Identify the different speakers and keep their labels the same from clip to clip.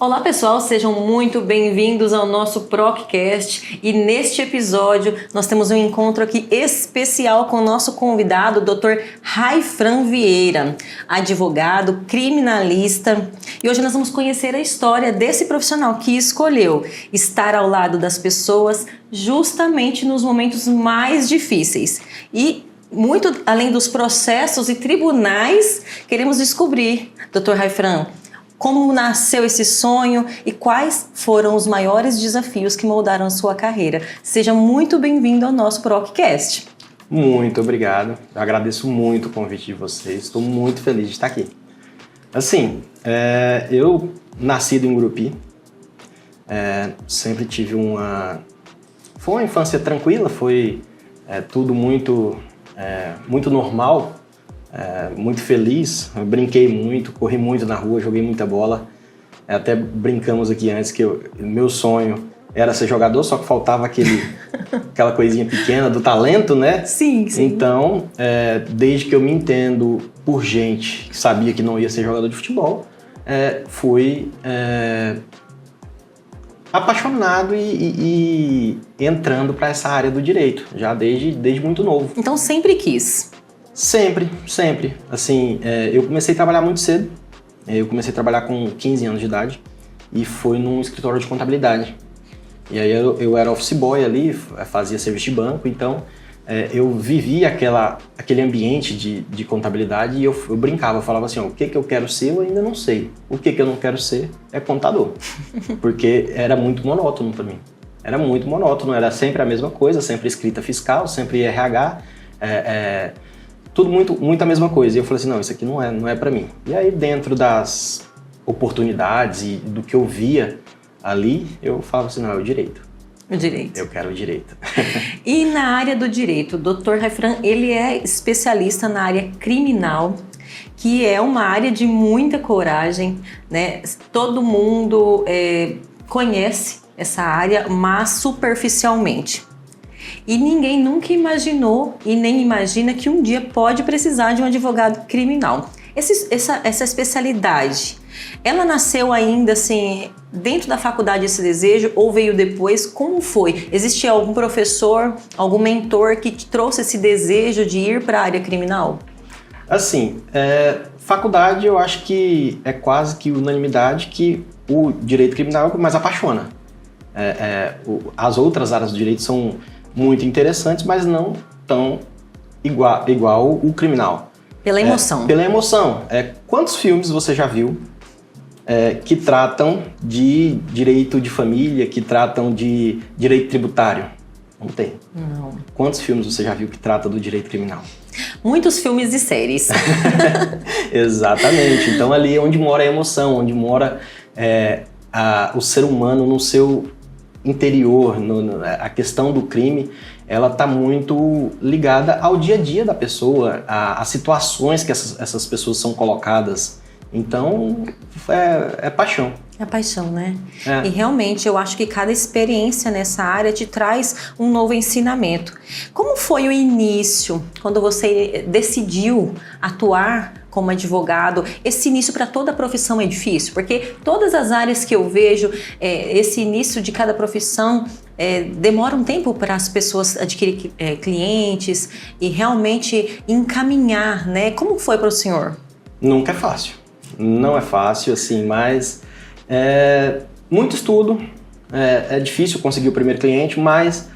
Speaker 1: Olá pessoal, sejam muito bem-vindos ao nosso ProcCast e neste episódio nós temos um encontro aqui especial com o nosso convidado, Dr. Raifran Vieira, advogado, criminalista, e hoje nós vamos conhecer a história desse profissional que escolheu estar ao lado das pessoas justamente nos momentos mais difíceis. E muito além dos processos e tribunais, queremos descobrir, Dr. Raifran, como nasceu esse sonho e quais foram os maiores desafios que moldaram a sua carreira. Seja muito bem-vindo ao nosso ProcCast.
Speaker 2: Muito obrigado. Eu agradeço muito o convite de vocês. Estou muito feliz de estar aqui. Assim, eu nascido em Gurupi, sempre tive Foi uma infância tranquila, foi tudo muito normal. Muito feliz, eu brinquei muito, corri muito na rua, joguei muita bola. Até brincamos aqui antes que meu sonho era ser jogador, só que faltava aquela coisinha pequena do talento, né?
Speaker 1: Sim.
Speaker 2: Então, desde que eu me entendo por gente que sabia que não ia ser jogador de futebol, fui apaixonado e entrando para essa área do direito, já desde muito novo.
Speaker 1: Então sempre quis?
Speaker 2: Sempre. Assim, eu comecei a trabalhar muito cedo. Eu comecei a trabalhar com 15 anos de idade e foi num escritório de contabilidade. E aí eu era office boy ali, fazia serviço de banco, então eu vivia aquele ambiente de contabilidade e eu brincava, eu falava assim, o que eu quero ser eu ainda não sei. O que eu não quero ser é contador, porque era muito monótono para mim. Era muito monótono, era sempre a mesma coisa, sempre escrita fiscal, sempre RH, tudo muito a mesma coisa. E eu falei assim, não, isso aqui não é para mim. E aí, dentro das oportunidades e do que eu via ali, eu falava assim, não, é o direito.
Speaker 1: O direito.
Speaker 2: Eu quero o direito.
Speaker 1: E na área do direito, o Dr. Raifran, ele é especialista na área criminal, que é uma área de muita coragem, né? Todo mundo conhece essa área, mas superficialmente. E ninguém nunca imaginou e nem imagina que um dia pode precisar de um advogado criminal. Essa especialidade, ela nasceu ainda assim, dentro da faculdade esse desejo ou veio depois? Como foi? Existia algum professor, algum mentor que te trouxe esse desejo de ir para a área criminal?
Speaker 2: Assim, faculdade eu acho que é quase que unanimidade que o direito criminal é o que mais apaixona. As outras áreas do direito são muito interessantes, mas não tão igual o criminal.
Speaker 1: Pela emoção.
Speaker 2: Pela emoção. Quantos filmes você já viu que tratam de direito de família, que tratam de direito tributário? Não tem.
Speaker 1: Não.
Speaker 2: Quantos filmes você já viu que trata do direito criminal?
Speaker 1: Muitos filmes e séries.
Speaker 2: Exatamente. Então ali é onde mora a emoção, onde mora o ser humano no seu interior, a questão do crime, ela está muito ligada ao dia a dia da pessoa, às situações que essas pessoas são colocadas. Então, é paixão.
Speaker 1: É paixão, né? E realmente eu acho que cada experiência nessa área te traz um novo ensinamento. Como foi o início, quando você decidiu atuar como advogado? Esse início para toda a profissão é difícil, porque todas as áreas que eu vejo, esse início de cada profissão demora um tempo para as pessoas adquirirem clientes e realmente encaminhar, né? Como foi para o senhor?
Speaker 2: Nunca é fácil. Não é fácil, assim, mas muito estudo, é difícil conseguir o primeiro cliente, mas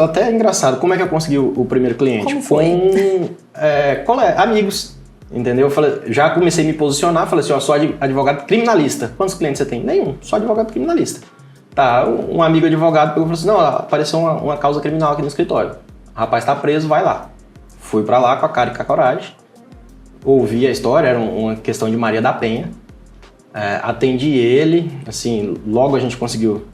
Speaker 2: até é engraçado, como é que eu consegui o primeiro cliente?
Speaker 1: Como foi?
Speaker 2: Com amigos, entendeu? Já comecei a me posicionar, falei assim, sou advogado criminalista. Quantos clientes você tem? Nenhum, só advogado criminalista. Tá, um amigo advogado pegou e falou assim, não, apareceu uma causa criminal aqui no escritório. O rapaz tá preso, vai lá. Fui pra lá com a cara e com a coragem, ouvi a história, era uma questão de Maria da Penha. Atendi ele, assim, logo a gente conseguiu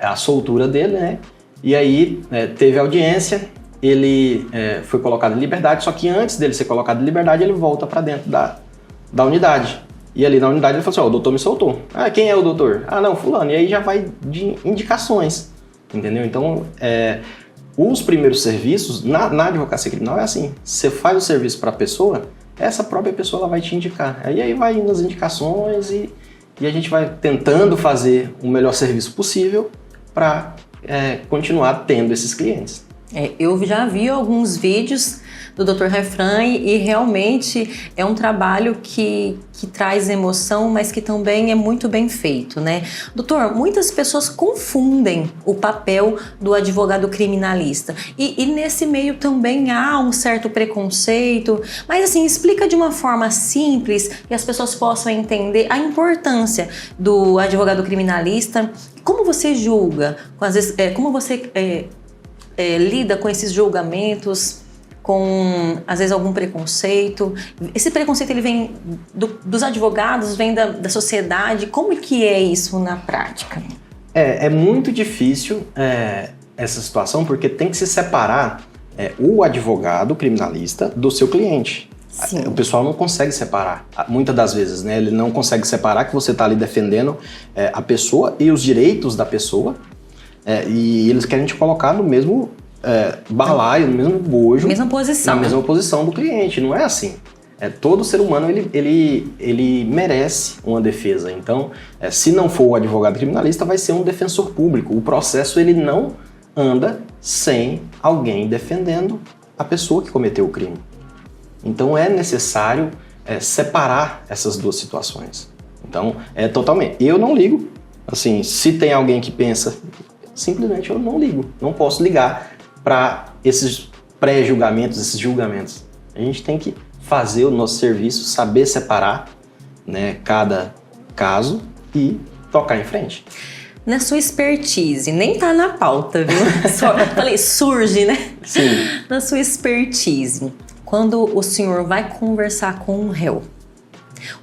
Speaker 2: a soltura dele, né? E aí teve audiência, ele foi colocado em liberdade, só que antes dele ser colocado em liberdade, ele volta para dentro da unidade. E ali na unidade ele falou assim, o doutor me soltou. Quem é o doutor? Não, fulano. E aí já vai de indicações, entendeu? Então, os primeiros serviços, na advocacia criminal é assim, você faz o serviço para a pessoa, essa própria pessoa ela vai te indicar. Aí vai indo as indicações e a gente vai tentando fazer o melhor serviço possível para continuar tendo esses clientes.
Speaker 1: Eu já vi alguns vídeos do Dr. Raifran e realmente é um trabalho que traz emoção, mas que também é muito bem feito, né? Doutor, muitas pessoas confundem o papel do advogado criminalista e nesse meio também há um certo preconceito, mas assim, explica de uma forma simples que as pessoas possam entender a importância do advogado criminalista. Como você julga, às vezes, como você lida com esses julgamentos, com, às vezes, algum preconceito. Esse preconceito, ele vem dos advogados, vem da sociedade. Como que é isso na prática?
Speaker 2: É muito difícil essa situação, porque tem que se separar o advogado criminalista do seu cliente.
Speaker 1: Sim.
Speaker 2: O pessoal não consegue separar, muitas das vezes, né? Ele não consegue separar que você está ali defendendo a pessoa e os direitos da pessoa, e eles querem te colocar no mesmo balaio, no mesmo bojo,
Speaker 1: mesma posição.
Speaker 2: na mesma posição do cliente. Não é assim. Todo ser humano ele merece uma defesa. Então, se não for o advogado criminalista, vai ser um defensor público. O processo ele não anda sem alguém defendendo a pessoa que cometeu o crime. Então é necessário separar essas duas situações. Então, totalmente. Eu não ligo. Assim, se tem alguém que pensa, simplesmente eu não ligo. Não posso ligar para esses pré-julgamentos, esses julgamentos. A gente tem que fazer o nosso serviço, saber separar, né, cada caso e tocar em frente.
Speaker 1: Na sua expertise, nem tá na pauta, viu? Falei, surge, né?
Speaker 2: Sim.
Speaker 1: Na sua expertise, quando o senhor vai conversar com um réu,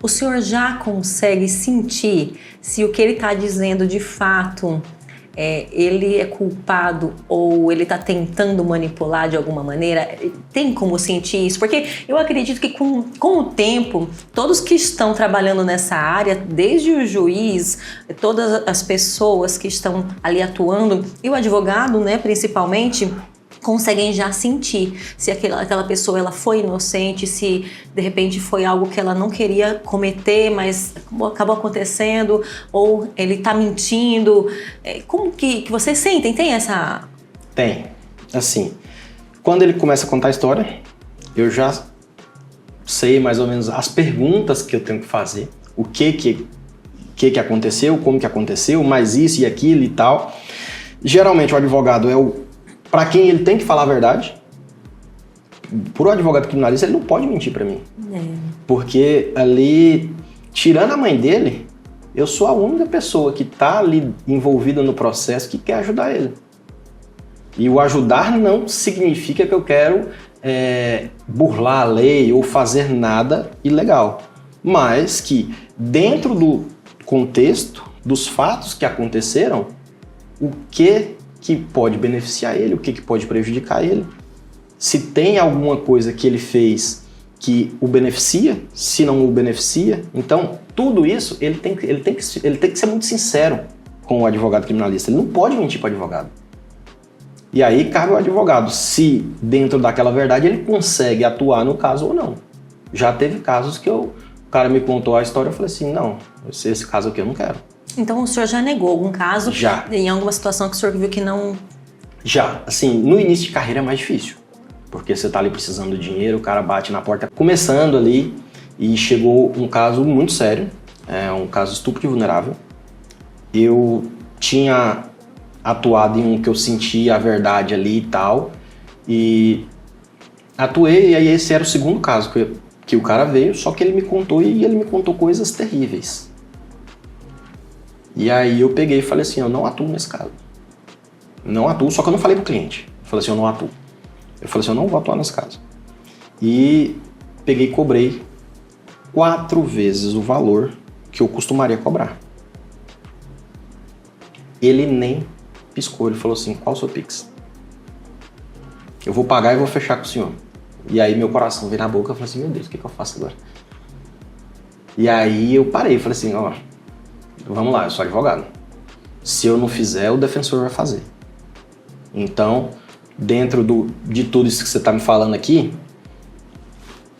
Speaker 1: o senhor já consegue sentir se o que ele está dizendo de fato ele é culpado ou ele está tentando manipular de alguma maneira? Tem como sentir isso? Porque eu acredito que com o tempo, todos que estão trabalhando nessa área, desde o juiz, todas as pessoas que estão ali atuando, e o advogado, né, principalmente, conseguem já sentir se aquela pessoa ela foi inocente, se de repente foi algo que ela não queria cometer, mas acabou acontecendo, ou ele está mentindo. Como que vocês sentem? Tem essa...
Speaker 2: Tem. Assim, quando ele começa a contar a história, eu já sei mais ou menos as perguntas que eu tenho que fazer, o que aconteceu, como que aconteceu, mais isso e aquilo e tal. Geralmente o advogado para quem ele tem que falar a verdade. Por um advogado criminalista, ele não pode mentir para mim. Porque ali, tirando a mãe dele, eu sou a única pessoa que está ali envolvida no processo que quer ajudar ele. E o ajudar não significa que eu quero burlar a lei ou fazer nada ilegal. Mas que, dentro do contexto dos fatos que aconteceram, o que pode beneficiar ele, o que pode prejudicar ele, se tem alguma coisa que ele fez que o beneficia, se não o beneficia. Então, tudo isso, ele tem que ser muito sincero com o advogado criminalista. Ele não pode mentir para o advogado. E aí cabe ao advogado se, dentro daquela verdade, ele consegue atuar no caso ou não. Já teve casos que o cara me contou a história e eu falei assim, não, esse caso aqui eu não quero.
Speaker 1: Então o senhor já negou algum caso?
Speaker 2: Já.
Speaker 1: Em alguma situação que o senhor viu que não...
Speaker 2: Já. Assim, no início de carreira é mais difícil. Porque você tá ali precisando de dinheiro, o cara bate na porta começando ali e chegou um caso muito sério, um caso estupro vulnerável. Eu tinha atuado em um que eu sentia a verdade ali e tal, e atuei, e aí esse era o segundo caso que o cara veio, só que ele me contou e ele me contou coisas terríveis. E aí eu peguei e falei assim, eu não atuo nesse caso. Não atuo, só que eu não falei pro cliente. Eu falei assim, eu não atuo. Eu falei assim, eu não vou atuar nesse caso. E peguei e cobrei 4 vezes o valor que eu costumaria cobrar. Ele nem piscou, ele falou assim, qual o seu Pix? Eu vou pagar e vou fechar com o senhor. E aí meu coração veio na boca, eu falei assim, meu Deus, o que eu faço agora? E aí eu parei, falei assim, ó, vamos lá, eu sou advogado. Se eu não fizer, o defensor vai fazer. Então, dentro de tudo isso que você está me falando aqui,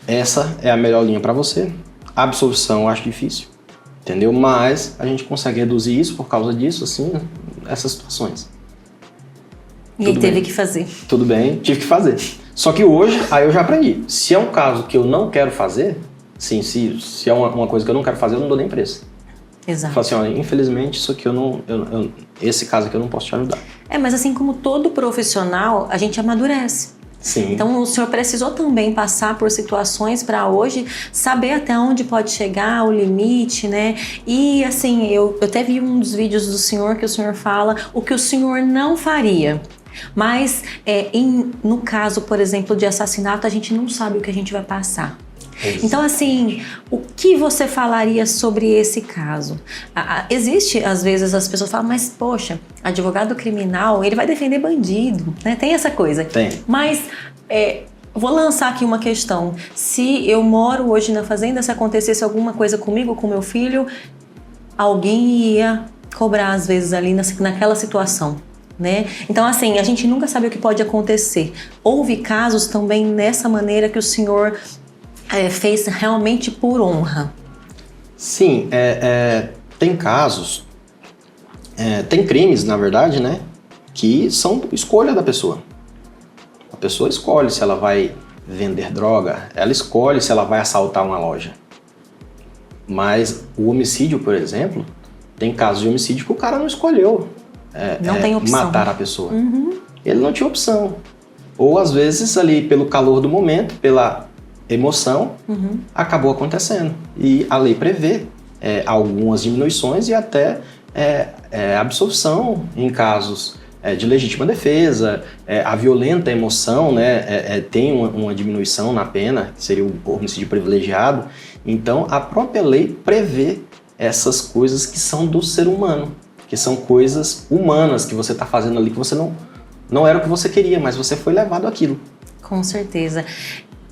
Speaker 2: essa é a melhor linha para você. A absolvição eu acho difícil. entendeu? Mas a gente consegue reduzir isso por causa disso, assim, essas situações.
Speaker 1: E aí teve que fazer.
Speaker 2: Tudo bem, tive que fazer. Só que hoje, aí eu já aprendi. Se é um caso que eu não quero fazer, sim, se é uma coisa que eu não quero fazer, eu não dou nem preço.
Speaker 1: Exato.
Speaker 2: Falo assim, olha, infelizmente isso aqui esse caso aqui eu não posso te ajudar.
Speaker 1: Mas assim como todo profissional, a gente amadurece.
Speaker 2: Sim.
Speaker 1: Então o senhor precisou também passar por situações para hoje saber até onde pode chegar o limite, né? E assim, eu até vi um dos vídeos do senhor que o senhor fala o que o senhor não faria. Mas no caso, por exemplo, de assassinato, a gente não sabe o que a gente vai passar. Então, assim, o que você falaria sobre esse caso? Existe, às vezes, as pessoas falam, mas, poxa, advogado criminal, ele vai defender bandido, né? Tem essa coisa.
Speaker 2: Tem.
Speaker 1: Mas, vou lançar aqui uma questão. Se eu moro hoje na fazenda, se acontecesse alguma coisa comigo, com meu filho, alguém ia cobrar, às vezes, ali naquela situação. Né? Então, assim, a gente nunca sabe o que pode acontecer. Houve casos também nessa maneira que o senhor fez realmente por honra?
Speaker 2: Sim, tem casos, tem crimes, na verdade, né, que são escolha da pessoa. A pessoa escolhe se ela vai vender droga, ela escolhe se ela vai assaltar uma loja. Mas o homicídio, por exemplo, tem casos de homicídio que o cara não escolheu.
Speaker 1: Não tem opção.
Speaker 2: Matar a pessoa. Ele não tinha opção. Ou às vezes ali pelo calor do momento, pela emoção, acabou acontecendo. E a lei prevê algumas diminuições e até absolvição em casos de legítima defesa, a violenta emoção, né, tem uma diminuição na pena, que seria o homicídio privilegiado. Então a própria lei prevê essas coisas que são do ser humano, que são coisas humanas que você está fazendo ali, que você não era o que você queria, mas você foi levado àquilo.
Speaker 1: Com certeza.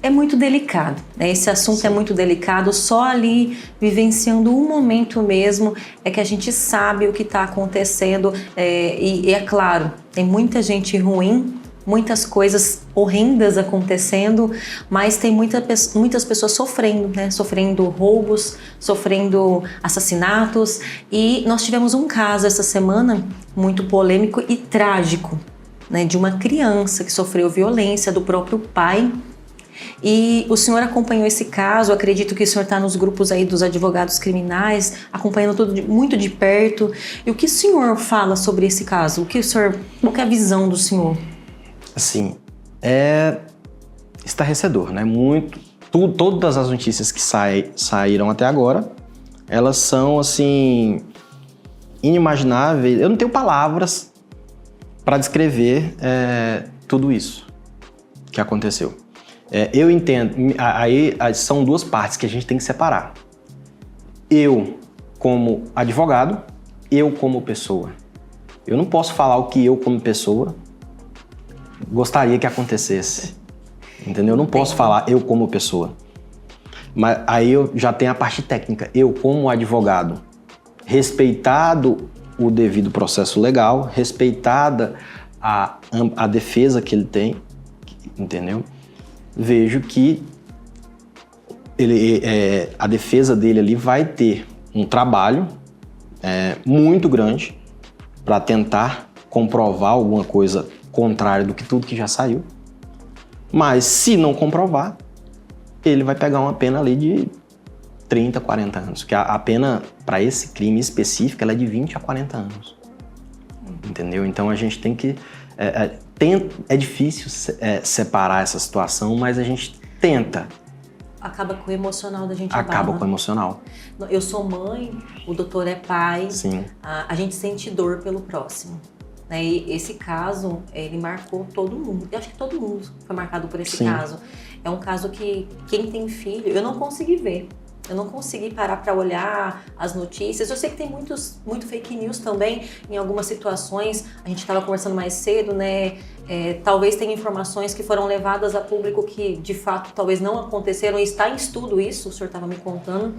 Speaker 1: É muito delicado, né? Esse assunto Sim. É muito delicado, só ali vivenciando um momento mesmo é que a gente sabe o que está acontecendo e é claro, tem muita gente ruim, muitas coisas horrendas acontecendo, mas tem muitas pessoas sofrendo, né? Sofrendo roubos, sofrendo assassinatos. E nós tivemos um caso essa semana muito polêmico e trágico, né? De uma criança que sofreu violência do próprio pai. E o senhor acompanhou esse caso, acredito que o senhor está nos grupos aí dos advogados criminais, acompanhando tudo muito de perto. E o que o senhor fala sobre esse caso? Qual que é a visão do senhor?
Speaker 2: Assim, é estarrecedor, né? Todas as notícias que saíram até agora, elas são, assim, inimagináveis. Eu não tenho palavras para descrever tudo isso que aconteceu. Eu entendo, aí são duas partes que a gente tem que separar. Eu como advogado, eu como pessoa. Eu não posso falar o que eu como pessoa gostaria que acontecesse, entendeu? Eu não posso falar eu como pessoa. Mas aí eu já tenho a parte técnica. Eu como advogado, respeitado o devido processo legal, respeitada a defesa que ele tem, entendeu? Vejo que a defesa dele ali vai ter um trabalho muito grande para tentar comprovar alguma coisa contrária do que tudo que já saiu. Mas se não comprovar, ele vai pegar uma pena ali de 30, 40 anos. Porque a pena para esse crime específico ela é de 20 a 40 anos. Entendeu? Então a gente tem que... É difícil separar essa situação, mas a gente tenta.
Speaker 1: Acaba com o emocional da gente.
Speaker 2: Acaba com o emocional.
Speaker 1: Eu sou mãe, o doutor é pai.
Speaker 2: Sim.
Speaker 1: A gente sente dor pelo próximo. Né? E esse caso, ele marcou todo mundo. Eu acho que todo mundo foi marcado por esse
Speaker 2: Sim.
Speaker 1: caso. É um caso que quem tem filho, eu não consegui ver. Eu não consegui parar para olhar as notícias. Eu sei que tem muito fake news também em algumas situações. A gente estava conversando mais cedo, né? Talvez tenha informações que foram levadas a público que, de fato, talvez não aconteceram. E está em estudo isso, o senhor estava me contando.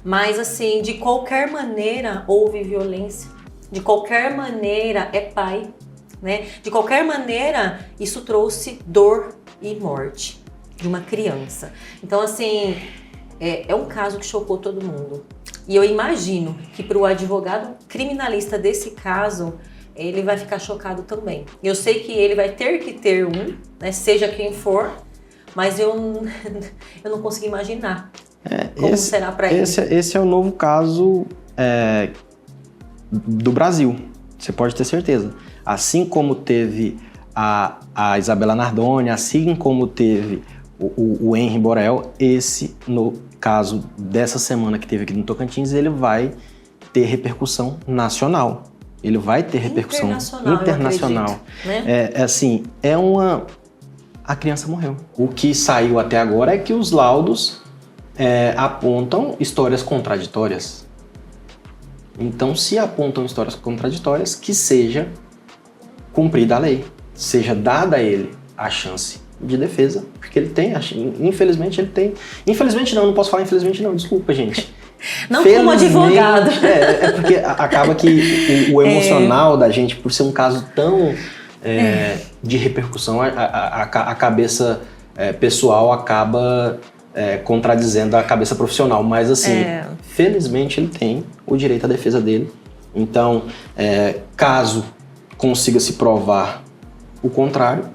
Speaker 1: Mas, assim, de qualquer maneira, houve violência. De qualquer maneira, é pai, né? De qualquer maneira, isso trouxe dor e morte de uma criança. Então, assim... É um caso que chocou todo mundo. E eu imagino que para o advogado criminalista desse caso, ele vai ficar chocado também. Eu sei que ele vai ter que ter um, né, seja quem for, mas eu não consigo imaginar como será para ele.
Speaker 2: Esse é o novo caso do Brasil, você pode ter certeza. Assim como teve a Isabela Nardoni, assim como teve o Henry Borel, esse, no caso dessa semana que teve aqui no Tocantins, ele vai ter repercussão nacional. Ele vai ter repercussão internacional. Né? Assim, a criança morreu. O que saiu até agora é que os laudos apontam histórias contraditórias. Então, se apontam histórias contraditórias, que seja cumprida a lei. Seja dada a ele a chance de defesa, porque ele tem, infelizmente ele tem. Infelizmente não posso falar infelizmente não, desculpa, gente.
Speaker 1: Não como advogado.
Speaker 2: Porque acaba que o emocional da gente, por ser um caso tão de repercussão, a cabeça pessoal acaba contradizendo a cabeça profissional. Mas assim, felizmente ele tem o direito à defesa dele. Então, caso consiga se provar o contrário,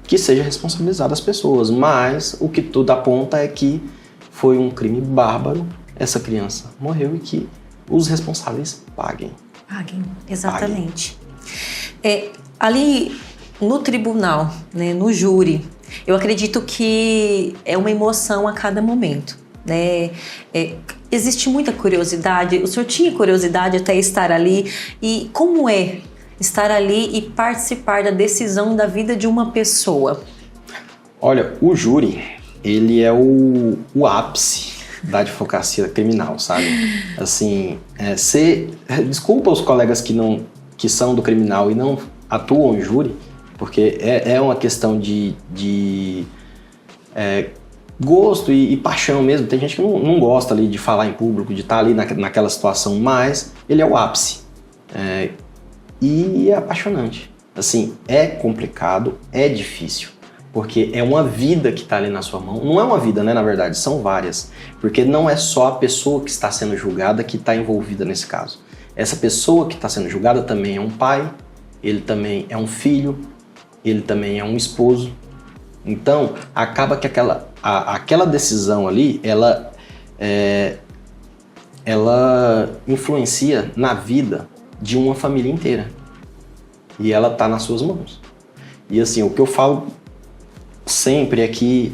Speaker 2: que seja responsabilizado as pessoas. Mas o que tudo aponta é que foi um crime bárbaro. Essa criança morreu e que os responsáveis paguem.
Speaker 1: Paguem, exatamente. Ali no tribunal, né, no júri, eu acredito que é uma emoção a cada momento. Né? Existe muita curiosidade. O senhor tinha curiosidade até estar ali? E como é estar ali e participar da decisão da vida de uma pessoa?
Speaker 2: Olha, o júri, ele é o ápice da advocacia criminal, sabe? Assim, desculpa os colegas que são do criminal e não atuam em júri, porque é uma questão de gosto e paixão mesmo. Tem gente que não gosta ali de falar em público, de estar ali naquela situação, mas ele é o ápice. E é apaixonante. Assim, é complicado, é difícil. Porque é uma vida que está ali na sua mão. Não é uma vida, né? Na verdade, são várias. Porque não é só a pessoa que está sendo julgada que está envolvida nesse caso. Essa pessoa que está sendo julgada também é um pai, ele também é um filho, ele também é um esposo. Então, acaba que aquela decisão ali, ela influencia na vida de uma família inteira. E ela está nas suas mãos. E assim, o que eu falo sempre é que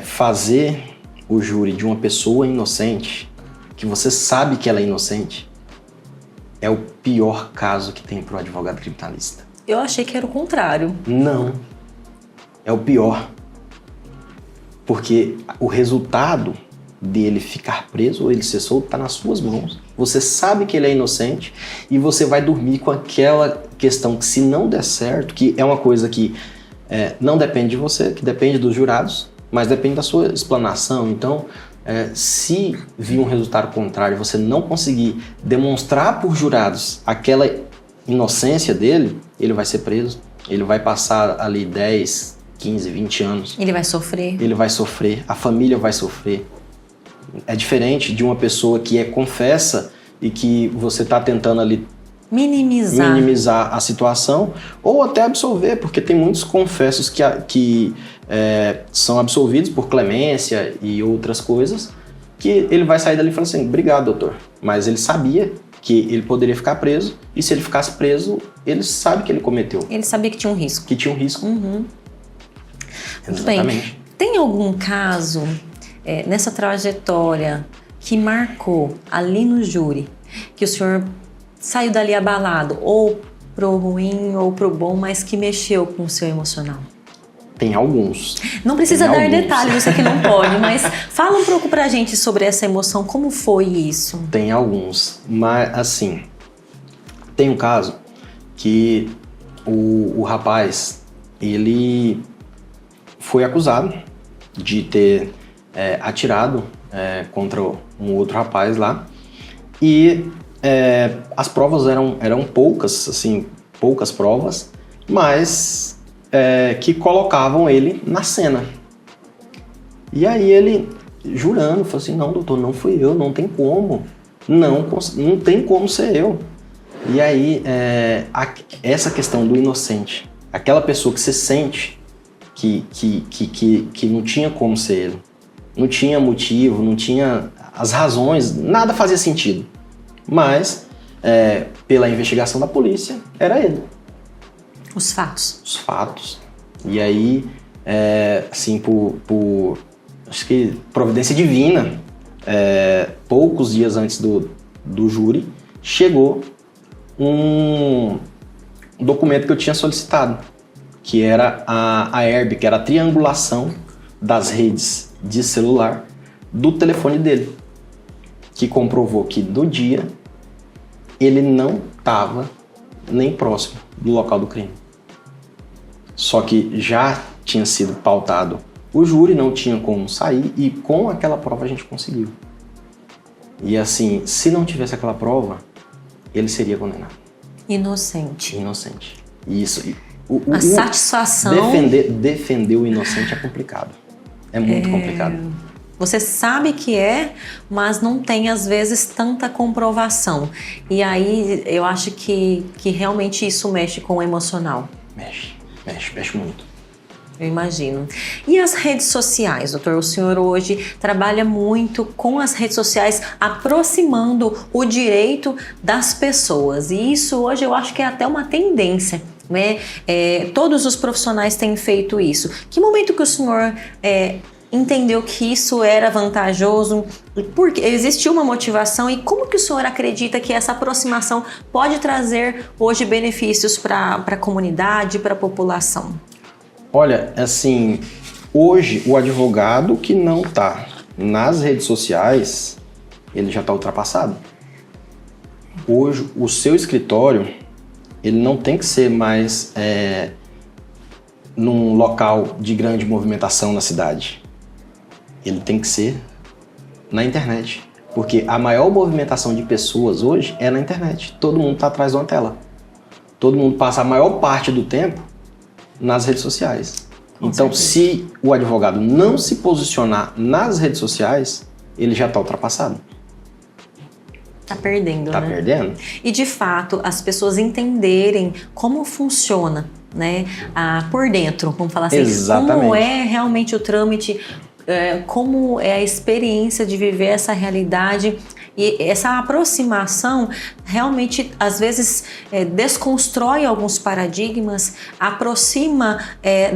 Speaker 2: fazer o júri de uma pessoa inocente, que você sabe que ela é inocente, é o pior caso que tem para o advogado criminalista.
Speaker 1: Eu achei que era o contrário.
Speaker 2: Não. É o pior. Porque o resultado dele ficar preso ou ele ser solto está nas suas mãos. Você sabe que ele é inocente e você vai dormir com aquela questão que, se não der certo, que é uma coisa que não depende de você, que depende dos jurados, mas depende da sua explanação. Então, se vir um resultado contrário e você não conseguir demonstrar por jurados aquela inocência dele, ele vai ser preso, ele vai passar ali 10, 15, 20 anos.
Speaker 1: Ele vai sofrer.
Speaker 2: Ele vai sofrer, a família vai sofrer. É diferente de uma pessoa que confessa e que você está tentando ali minimizar a situação ou até absolver, porque tem muitos confessos que são absolvidos por clemência e outras coisas, que ele vai sair dali e falar assim, obrigado, doutor. Mas ele sabia que ele poderia ficar preso e se ele ficasse preso, ele sabe que ele cometeu.
Speaker 1: Ele sabia que tinha um risco.
Speaker 2: Que tinha um risco.
Speaker 1: Uhum.
Speaker 2: Exatamente.
Speaker 1: Bem, tem algum caso nessa trajetória que marcou ali no júri, que o senhor saiu dali abalado, ou pro ruim ou pro bom, mas que mexeu com o seu emocional?
Speaker 2: Tem alguns.
Speaker 1: Não precisa dar detalhes, você que não pode, mas fala um pouco pra gente sobre essa emoção, como foi isso?
Speaker 2: Tem alguns, mas assim, tem um caso que o rapaz, ele foi acusado de ter atirado contra um outro rapaz lá, e as provas eram poucas, assim, poucas provas, mas que colocavam ele na cena. E aí ele jurando, falou assim, não, doutor, não fui eu, não tem como. Não tem como ser eu. E aí, essa questão do inocente, aquela pessoa que você sente que não tinha como ser ele, não tinha motivo, não tinha as razões, nada fazia sentido. Mas, pela investigação da polícia, era ele.
Speaker 1: Os fatos.
Speaker 2: Os fatos. E aí, assim, por acho que providência divina, poucos dias antes do júri, chegou um documento que eu tinha solicitado, que era a ERB, que era a triangulação das redes de celular do telefone dele, que comprovou que no dia ele não estava nem próximo do local do crime. Só que já tinha sido pautado o júri, não tinha como sair, e com aquela prova a gente conseguiu. E assim, se não tivesse aquela prova, ele seria condenado.
Speaker 1: Inocente.
Speaker 2: Inocente. Isso.
Speaker 1: A satisfação...
Speaker 2: Defender o inocente é complicado. É muito complicado.
Speaker 1: Você sabe que mas não tem, às vezes, tanta comprovação. E aí, eu acho que realmente isso mexe com o emocional.
Speaker 2: Mexe muito.
Speaker 1: Eu imagino. E as redes sociais, doutor? O senhor hoje trabalha muito com as redes sociais, aproximando o direito das pessoas. E isso hoje eu acho que é até uma tendência, né? Todos os profissionais têm feito isso. Que momento que o senhor entendeu que isso era vantajoso? Porque existiu uma motivação, e como que o senhor acredita que essa aproximação pode trazer hoje benefícios para a comunidade, para a população?
Speaker 2: Olha, assim, hoje o advogado que não está nas redes sociais, ele já está ultrapassado. Hoje o seu escritório, ele não tem que ser mais num local de grande movimentação na cidade. Ele tem que ser na internet, porque a maior movimentação de pessoas hoje é na internet. Todo mundo está atrás de uma tela. Todo mundo passa a maior parte do tempo nas redes sociais. Então, se o advogado não se posicionar nas redes sociais, ele já está ultrapassado.
Speaker 1: Tá perdendo,
Speaker 2: né? Tá perdendo.
Speaker 1: E, de fato, as pessoas entenderem como funciona, né? Por dentro, vamos falar assim.
Speaker 2: Exatamente.
Speaker 1: Como é realmente o trâmite, como é a experiência de viver essa realidade. E essa aproximação realmente, às vezes, desconstrói alguns paradigmas, aproxima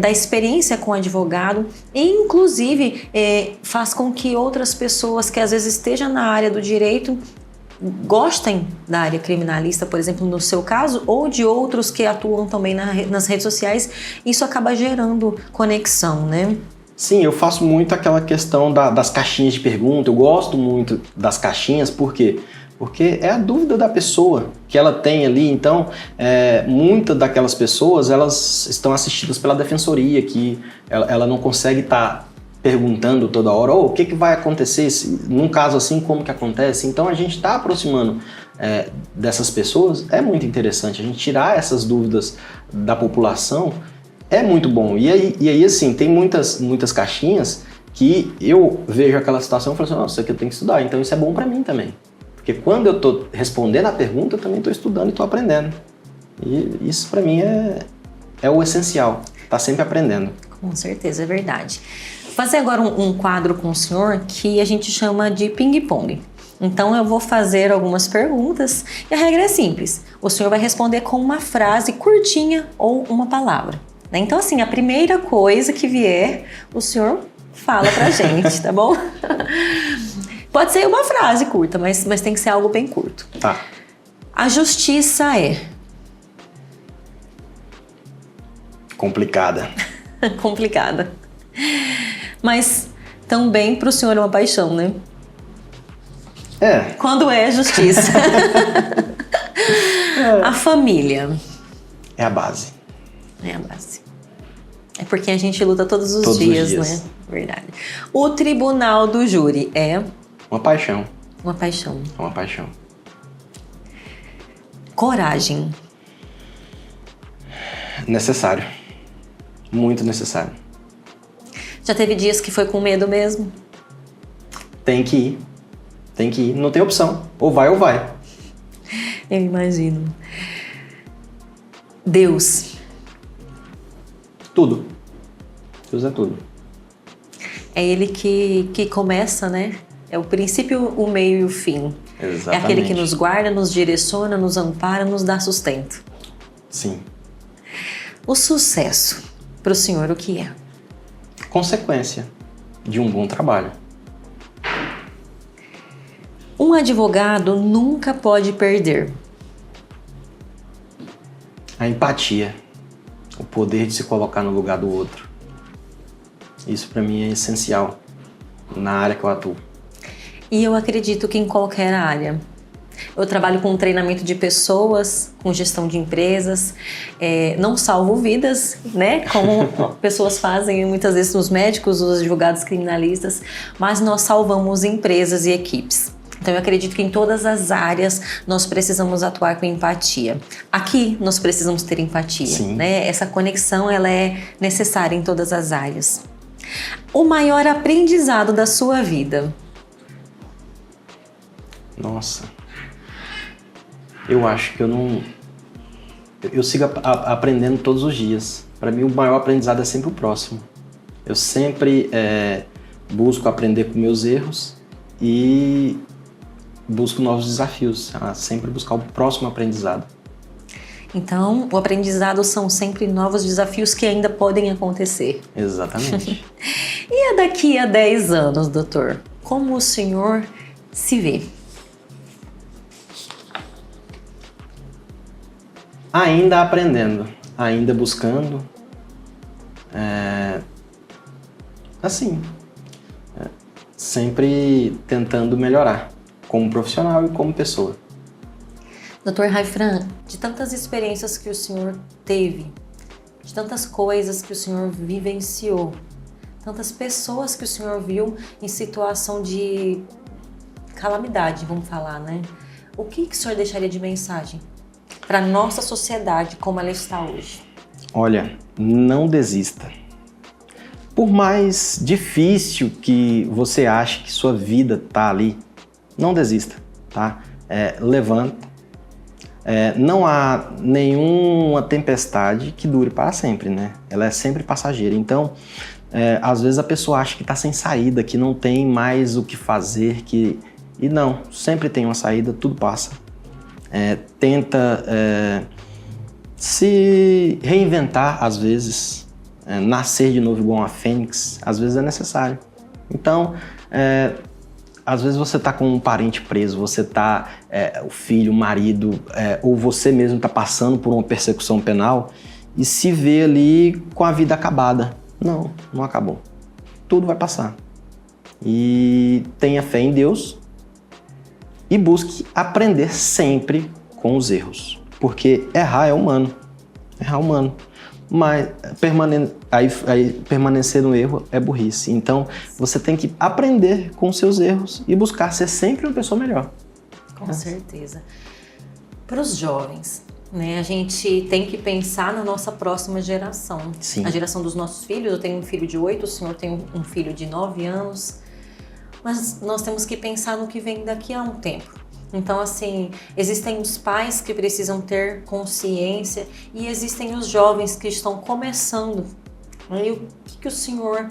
Speaker 1: da experiência com o advogado e, inclusive, faz com que outras pessoas que às vezes estejam na área do direito gostem da área criminalista, por exemplo, no seu caso, ou de outros que atuam também nas redes sociais. Isso acaba gerando conexão, né?
Speaker 2: Sim, eu faço muito aquela questão das caixinhas de pergunta. Eu gosto muito das caixinhas, por quê? Porque é a dúvida da pessoa que ela tem ali. Então, muitas daquelas pessoas, elas estão assistidas pela defensoria, que ela não consegue estar perguntando toda hora, o que vai acontecer num caso assim, como que acontece. Então, a gente está aproximando dessas pessoas. É muito interessante a gente tirar essas dúvidas da população. É muito bom. E aí, assim, tem muitas caixinhas que eu vejo aquela situação e falo assim, nossa, isso aqui eu tenho que estudar. Então isso é bom para mim também. Porque quando eu tô respondendo a pergunta, eu também tô estudando e tô aprendendo. E isso para mim é o essencial. Tá sempre aprendendo.
Speaker 1: Com certeza, é verdade. Vou fazer agora um quadro com o senhor que a gente chama de ping-pong. Então eu vou fazer algumas perguntas e a regra é simples. O senhor vai responder com uma frase curtinha ou uma palavra. Então, assim, a primeira coisa que vier, o senhor fala pra gente, tá bom? Pode ser uma frase curta, mas tem que ser algo bem curto.
Speaker 2: Tá.
Speaker 1: A justiça é?
Speaker 2: Complicada.
Speaker 1: Complicada. Mas também pro senhor é uma paixão, né? Quando é justiça? A família?
Speaker 2: É a base.
Speaker 1: É a base. É porque a gente luta todos os dias, né? Verdade. O tribunal do júri é?
Speaker 2: Uma paixão.
Speaker 1: Uma paixão.
Speaker 2: É uma paixão.
Speaker 1: Coragem.
Speaker 2: Necessário. Muito necessário.
Speaker 1: Já teve dias que foi com medo mesmo?
Speaker 2: Tem que ir. Tem que ir. Não tem opção. Ou vai ou vai.
Speaker 1: Eu imagino. Deus.
Speaker 2: Tudo. Deus é tudo.
Speaker 1: É Ele que começa, né? É o princípio, o meio e o fim.
Speaker 2: Exatamente.
Speaker 1: É aquele que nos guarda, nos direciona, nos ampara, nos dá sustento.
Speaker 2: Sim.
Speaker 1: O sucesso, para o senhor, o que é?
Speaker 2: Consequência de um bom trabalho.
Speaker 1: Um advogado nunca pode perder
Speaker 2: A empatia. O poder de se colocar no lugar do outro. Isso para mim é essencial na área que eu atuo.
Speaker 1: E eu acredito que em qualquer área. Eu trabalho com treinamento de pessoas, com gestão de empresas, não salvo vidas, né? Como pessoas fazem muitas vezes os médicos, os advogados criminalistas, mas nós salvamos empresas e equipes. Então eu acredito que em todas as áreas nós precisamos atuar com empatia. Aqui nós precisamos ter empatia,
Speaker 2: Sim.
Speaker 1: né? Essa conexão ela é necessária em todas as áreas. O maior aprendizado da sua vida?
Speaker 2: Nossa. Eu acho que eu não... Eu sigo aprendendo todos os dias. Para mim, o maior aprendizado é sempre o próximo. Eu sempre busco aprender com meus erros e busco novos desafios. Sempre buscar o próximo aprendizado.
Speaker 1: Então, o aprendizado são sempre novos desafios que ainda podem acontecer.
Speaker 2: Exatamente.
Speaker 1: E daqui a 10 anos, doutor? Como o senhor se vê?
Speaker 2: Ainda aprendendo, ainda buscando, sempre tentando melhorar, como profissional e como pessoa.
Speaker 1: Dr. Raifran, de tantas experiências que o senhor teve, de tantas coisas que o senhor vivenciou, tantas pessoas que o senhor viu em situação de calamidade, vamos falar, né? O que o senhor deixaria de mensagem para a nossa sociedade como ela está hoje?
Speaker 2: Olha, não desista. Por mais difícil que você ache que sua vida tá ali, não desista, tá? Levanta. Não há nenhuma tempestade que dure para sempre, né? Ela é sempre passageira. Então, às vezes a pessoa acha que está sem saída, que não tem mais o que fazer, e não, sempre tem uma saída, tudo passa. Tenta se reinventar às vezes, nascer de novo igual uma fênix, às vezes é necessário. Então, às vezes você está com um parente preso, você está, o filho, o marido, ou você mesmo está passando por uma persecução penal e se vê ali com a vida acabada. Não, não acabou. Tudo vai passar. E tenha fé em Deus e busque aprender sempre com os erros. Porque errar é humano. Errar é humano. Mas permanecer no erro é burrice. Então, você tem que aprender com os seus erros e buscar ser sempre uma pessoa melhor.
Speaker 1: Com certeza. Para os jovens, né, a gente tem que pensar na nossa próxima geração.
Speaker 2: Sim.
Speaker 1: A geração dos nossos filhos. Eu tenho um filho de 8, o senhor tem um filho de 9 anos. Mas nós temos que pensar no que vem daqui a um tempo. Então, assim, existem os pais que precisam ter consciência e existem os jovens que estão começando. E o que o senhor,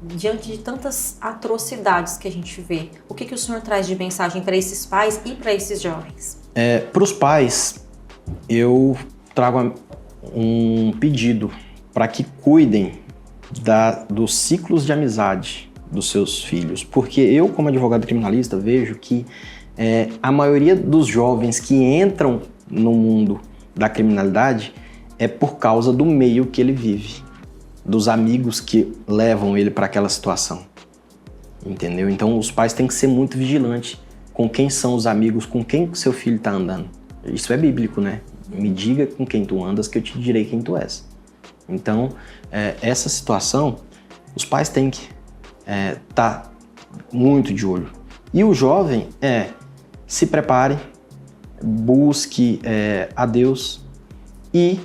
Speaker 1: diante de tantas atrocidades que a gente vê, o que o senhor traz de mensagem para esses pais e para esses jovens?
Speaker 2: Para os pais, eu trago um pedido para que cuidem dos ciclos de amizade dos seus filhos. Porque eu, como advogado criminalista, vejo que a maioria dos jovens que entram no mundo da criminalidade é por causa do meio que ele vive, dos amigos que levam ele para aquela situação, entendeu? Então os pais têm que ser muito vigilantes com quem são os amigos, com quem seu filho está andando. Isso é bíblico, né? Me diga com quem tu andas que eu te direi quem tu és. Então, essa situação, os pais têm que estar muito de olho. E o jovem se prepare, busque a Deus e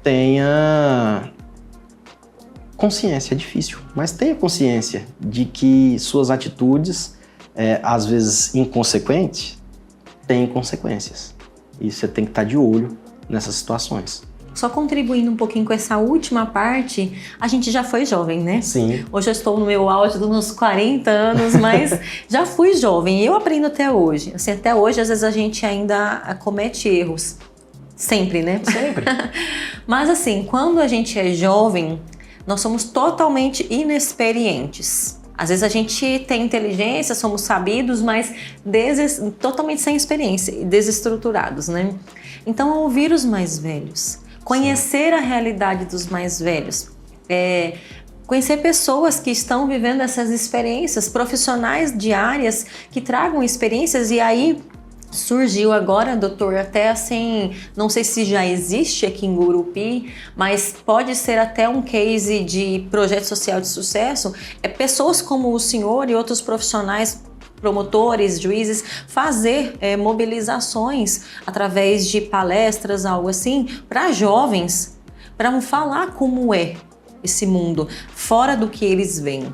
Speaker 2: tenha consciência, é difícil, mas tenha consciência de que suas atitudes, às vezes inconsequentes, têm consequências. E você tem que estar de olho nessas situações.
Speaker 1: Só contribuindo um pouquinho com essa última parte, a gente já foi jovem, né?
Speaker 2: Sim.
Speaker 1: Hoje eu estou no meu auge dos meus 40 anos, mas já fui jovem e eu aprendo até hoje. Assim, até hoje, às vezes, a gente ainda comete erros. Sempre, né?
Speaker 2: Sempre.
Speaker 1: Mas assim, quando a gente é jovem, nós somos totalmente inexperientes. Às vezes a gente tem inteligência, somos sabidos, mas totalmente sem experiência e desestruturados, né? Então, ouvir os mais velhos, conhecer a realidade dos mais velhos, conhecer pessoas que estão vivendo essas experiências, profissionais de áreas que tragam experiências. E aí surgiu agora, doutor, até assim, não sei se já existe aqui em Gurupi, mas pode ser até um case de projeto social de sucesso, pessoas como o senhor e outros profissionais, promotores, juízes, fazer mobilizações através de palestras, algo assim, para jovens, para falar como é esse mundo, fora do que eles veem.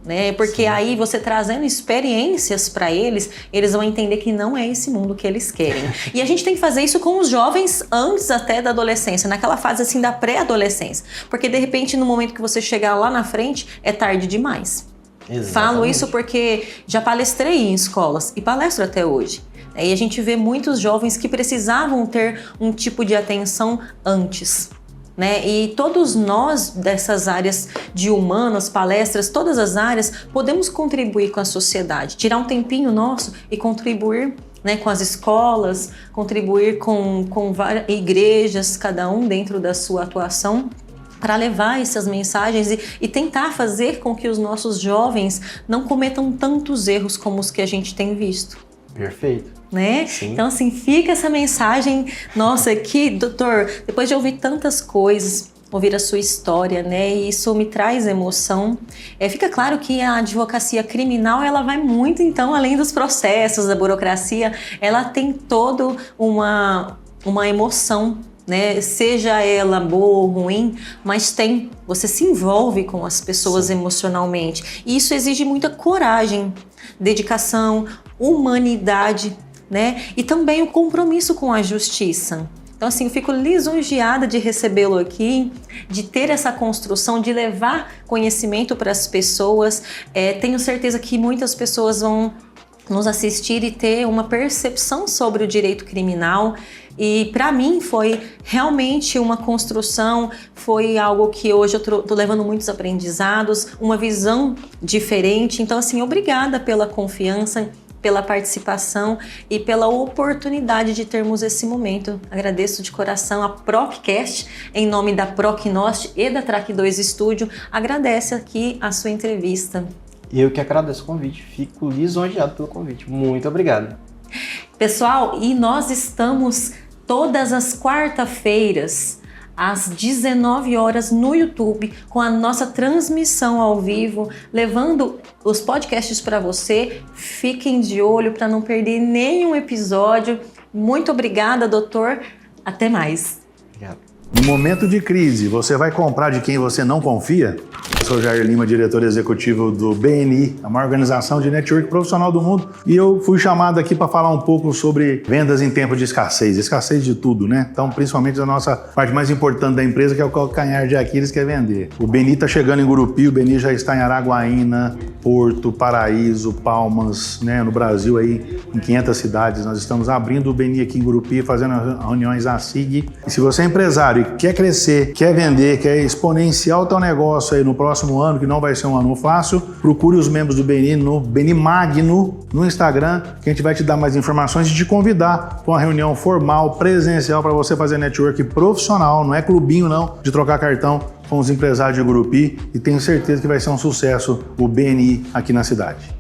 Speaker 1: Né? Porque sim, aí você trazendo experiências para eles, eles vão entender que não é esse mundo que eles querem. E a gente tem que fazer isso com os jovens antes até da adolescência, naquela fase assim da pré-adolescência. Porque de repente no momento que você chegar lá na frente, é tarde demais. Exatamente. Falo isso porque já palestrei em escolas e palestro até hoje. E a gente vê muitos jovens que precisavam ter um tipo de atenção antes. Né? E todos nós dessas áreas de humanas, palestras, todas as áreas, podemos contribuir com a sociedade, tirar um tempinho nosso e contribuir, né, com as escolas, contribuir com várias igrejas, cada um dentro da sua atuação, para levar essas mensagens e tentar fazer com que os nossos jovens não cometam tantos erros como os que a gente tem visto.
Speaker 2: Perfeito.
Speaker 1: Né?
Speaker 2: Sim.
Speaker 1: Então assim, fica essa mensagem nossa aqui, doutor, depois de ouvir tantas coisas, ouvir a sua história, né? E isso me traz emoção. Fica claro que a advocacia criminal, ela vai muito, então, além dos processos, da burocracia, ela tem toda uma emoção, né? Seja ela boa ou ruim, mas você se envolve com as pessoas sim, emocionalmente. E isso exige muita coragem, dedicação, humanidade, né? E também o compromisso com a justiça. Então assim, eu fico lisonjeada de recebê-lo aqui, de ter essa construção, de levar conhecimento para as pessoas. Tenho certeza que muitas pessoas vão nos assistir e ter uma percepção sobre o direito criminal. E para mim foi realmente uma construção, foi algo que hoje eu tô levando muitos aprendizados, uma visão diferente. Então assim, obrigada pela confiança, pela participação e pela oportunidade de termos esse momento. Agradeço de coração a ProcCast, em nome da Procnost e da Track 2 Studio, agradece aqui a sua entrevista.
Speaker 2: Eu que agradeço o convite, fico lisonjeado pelo convite. Muito obrigado.
Speaker 1: Pessoal, e nós estamos todas as quarta-feiras, às 19 horas no YouTube, com a nossa transmissão ao vivo, levando os podcasts para você. Fiquem de olho para não perder nenhum episódio. Muito obrigada, doutor. Até mais.
Speaker 2: Obrigado.
Speaker 3: No momento de crise, você vai comprar de quem você não confia? Eu sou Jair Lima, diretor executivo do BNI, a maior organização de network profissional do mundo, e eu fui chamado aqui para falar um pouco sobre vendas em tempo de escassez de tudo, né? Então, principalmente da nossa parte mais importante da empresa, que é o calcanhar de Aquiles, que é vender. O BNI está chegando em Gurupi, o BNI já está em Araguaína, Porto, Paraíso, Palmas, né? No Brasil aí, em 500 cidades. Nós estamos abrindo o BNI aqui em Gurupi, fazendo reuniões ASIG. E se você é empresário e quer crescer, quer vender, quer exponenciar o teu negócio aí no próximo ano, que não vai ser um ano fácil, procure os membros do BNI no BNI Magno, no Instagram, que a gente vai te dar mais informações e te convidar para uma reunião formal, presencial, para você fazer network profissional, não é clubinho não, de trocar cartão com os empresários de Gurupi, e tenho certeza que vai ser um sucesso o BNI aqui na cidade.